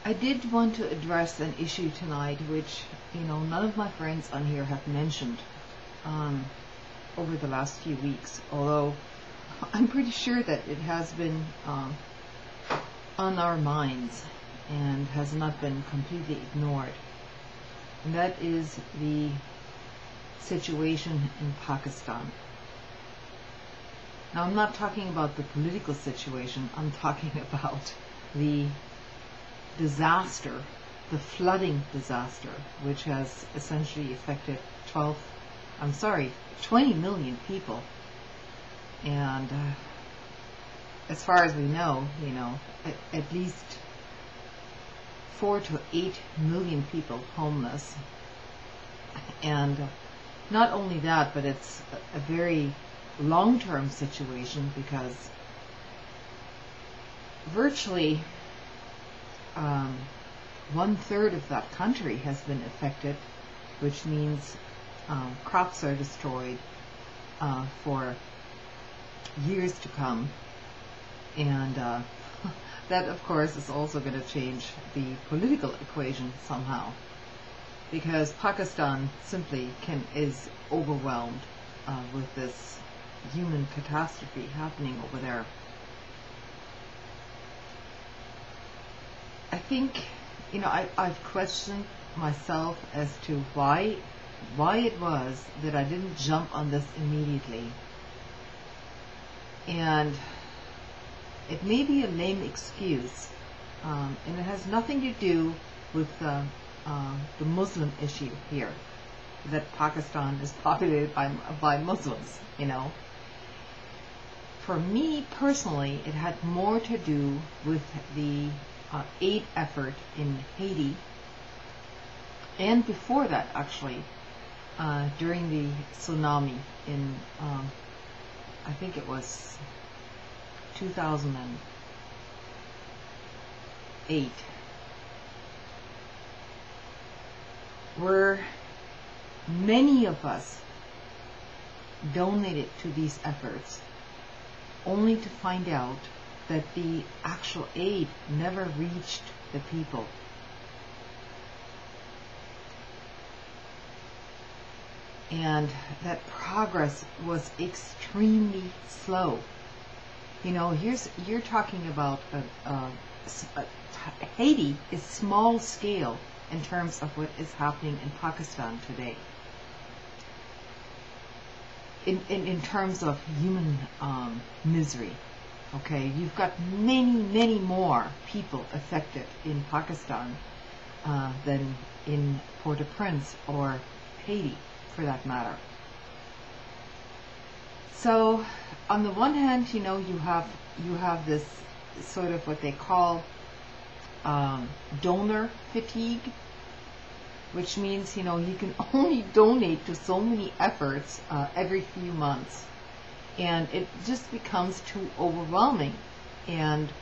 I did want to address an issue tonight, which, none of my friends on here have mentioned over the last few weeks, although I'm pretty sure that it has been on our minds and has not been completely ignored. And that is the situation in Pakistan. Now, I'm not talking about the political situation, I'm talking about the disaster, the flooding disaster, which has essentially affected 20 million people. And as far as we know, at least 4 to 8 million people homeless. And not only that, but it's a very long-term situation, because virtually 1/3 of that country has been affected, which means crops are destroyed for years to come. And that, of course, is also going to change the political equation somehow, because Pakistan simply is overwhelmed with this human catastrophe happening over there. I think, I've questioned myself as to why it was that I didn't jump on this immediately. And it may be a lame excuse, and it has nothing to do with the Muslim issue here, that Pakistan is populated by Muslims, For me personally, it had more to do with the aid effort in Haiti, and before that, actually, during the tsunami in, I think it was 2008, where many of us donated to these efforts, only to find out that the actual aid never reached the people. And that progress was extremely slow. You're talking about Haiti is small scale in terms of what is happening in Pakistan today. In terms of human misery. Okay, you've got many more people affected in Pakistan than in Port-au-Prince or Haiti, for that matter. So, on the one hand, you have this sort of what they call donor fatigue, which means you can only donate to so many efforts every few months. And it just becomes too overwhelming. And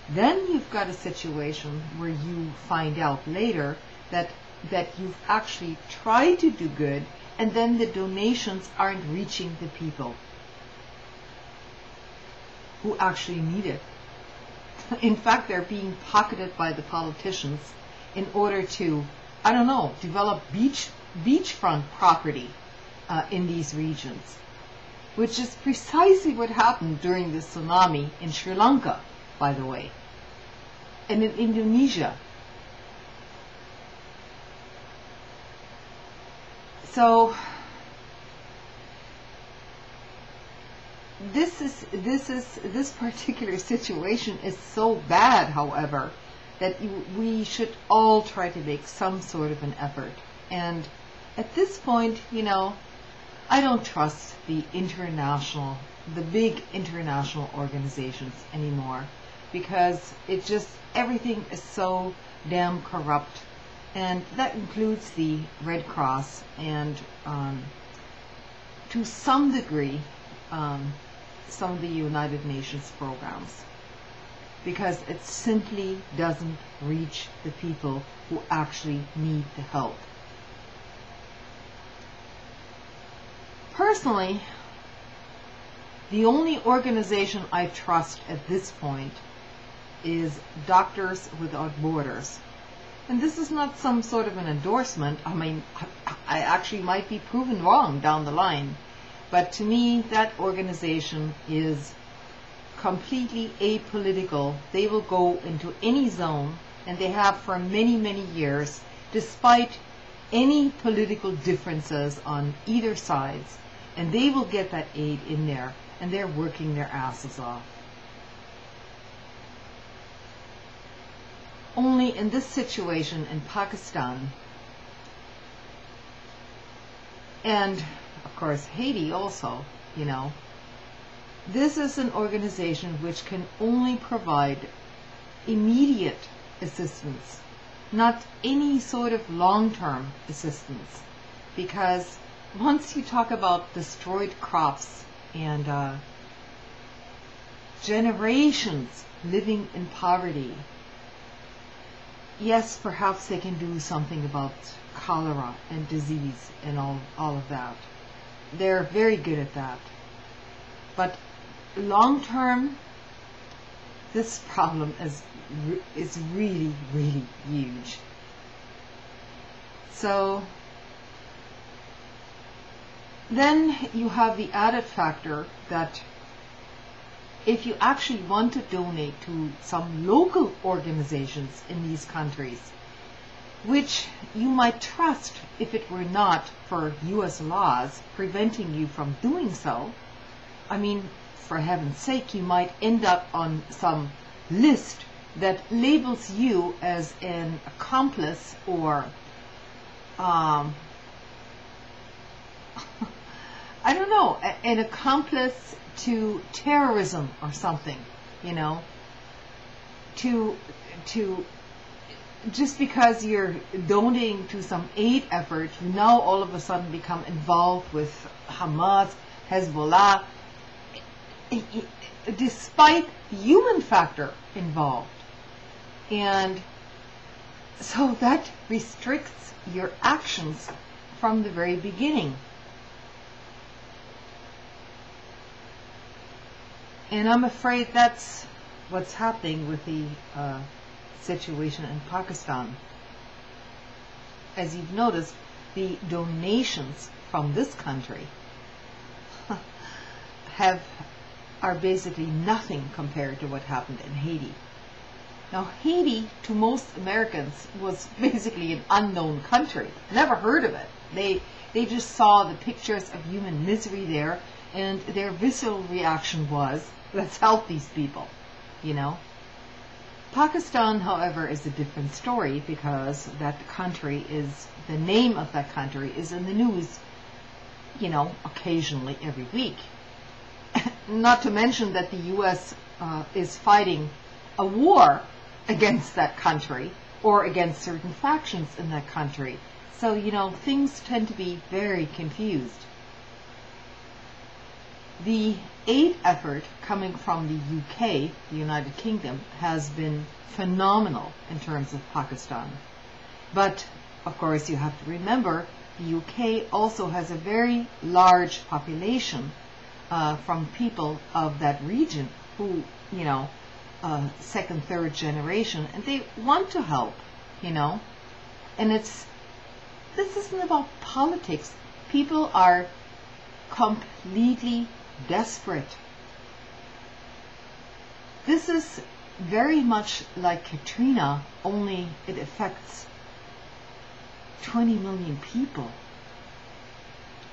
then you've got a situation where you find out later that you've actually tried to do good, and then the donations aren't reaching the people who actually need it. In fact, they're being pocketed by the politicians in order to, develop beachfront property in these regions, which is precisely what happened during the tsunami in Sri Lanka, by the way, and in Indonesia. So this particular situation is so bad, however, that we should all try to make some sort of an effort. And at this point, I don't trust the big international organizations anymore, because everything is so damn corrupt. And that includes the Red Cross and, to some degree, some of the United Nations programs, because it simply doesn't reach the people who actually need the help. Personally, the only organization I trust at this point is Doctors Without Borders, And this is not some sort of an endorsement. I mean, I actually might be proven wrong down the line. But to me, that organization is completely apolitical. They will go into any zone, and they have for many, many years, despite any political differences on either sides. And they will get that aid in there, and they're working their asses off. Only in this situation in Pakistan, and of course Haiti also, you know, this is an organization which can only provide immediate assistance, not any sort of long-term assistance, because once you talk about destroyed crops and generations living in poverty, yes, perhaps they can do something about cholera and disease and all of that. They're very good at that. But long term, this problem is really, really huge. So then you have the added factor that if you actually want to donate to some local organizations in these countries, which you might trust if it were not for U.S. laws preventing you from doing so, I mean, for heaven's sake, you might end up on some list that labels you as an accomplice or I don't know, an accomplice to terrorism or something, you know, to just because you're donating to some aid effort, you now all of a sudden become involved with Hamas, Hezbollah, despite the human factor involved. And so that restricts your actions from the very beginning. And I'm afraid that's what's happening with the situation in Pakistan. As you've noticed, the donations from this country are basically nothing compared to what happened in Haiti. Now, Haiti, to most Americans, was basically an unknown country. Never heard of it. They just saw the pictures of human misery there, and their visceral reaction was, let's help these people, you know. Pakistan, however, is a different story because that country is, the name of that country is in the news, you know, occasionally every week. Not to mention that the U.S. Is fighting a war against that country or against certain factions in that country. So, you know, things tend to be very confused. The aid effort coming from the UK, the United Kingdom, has been phenomenal in terms of Pakistan. But, of course, you have to remember, the UK also has a very large population from people of that region who, you know, second, third generation, and they want to help, you know. And this isn't about politics. People are completely desperate. This is very much like Katrina, only it affects 20 million people.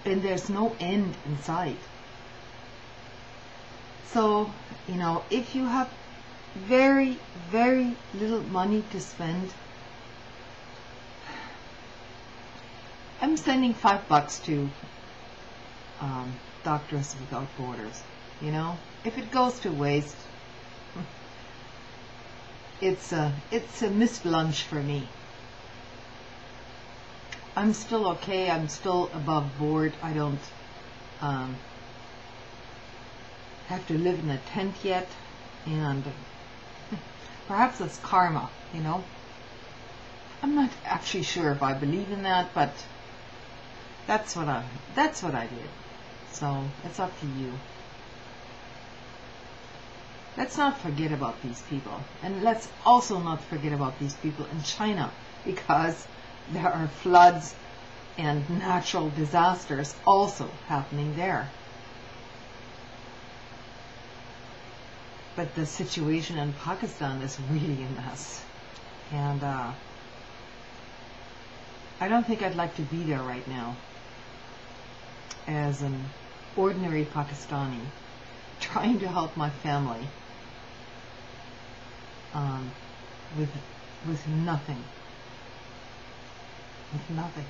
And there's no end in sight. So, you know, if you have very, very little money to spend, I'm sending $5 to Doctors Without Borders. You know, if it goes to waste, it's a missed lunch for me. I'm still okay. I'm still above board. I don't have to live in a tent yet, and perhaps it's karma, you know. I'm not actually sure if I believe in that, but that's what I did. So it's up to you. let's not forget about these people. And let's also not forget about these people in China, because there are floods and natural disasters also happening there. But the situation in Pakistan is really a mess. And I don't think I'd like to be there right now as an ordinary Pakistani trying to help my family with nothing. With nothing.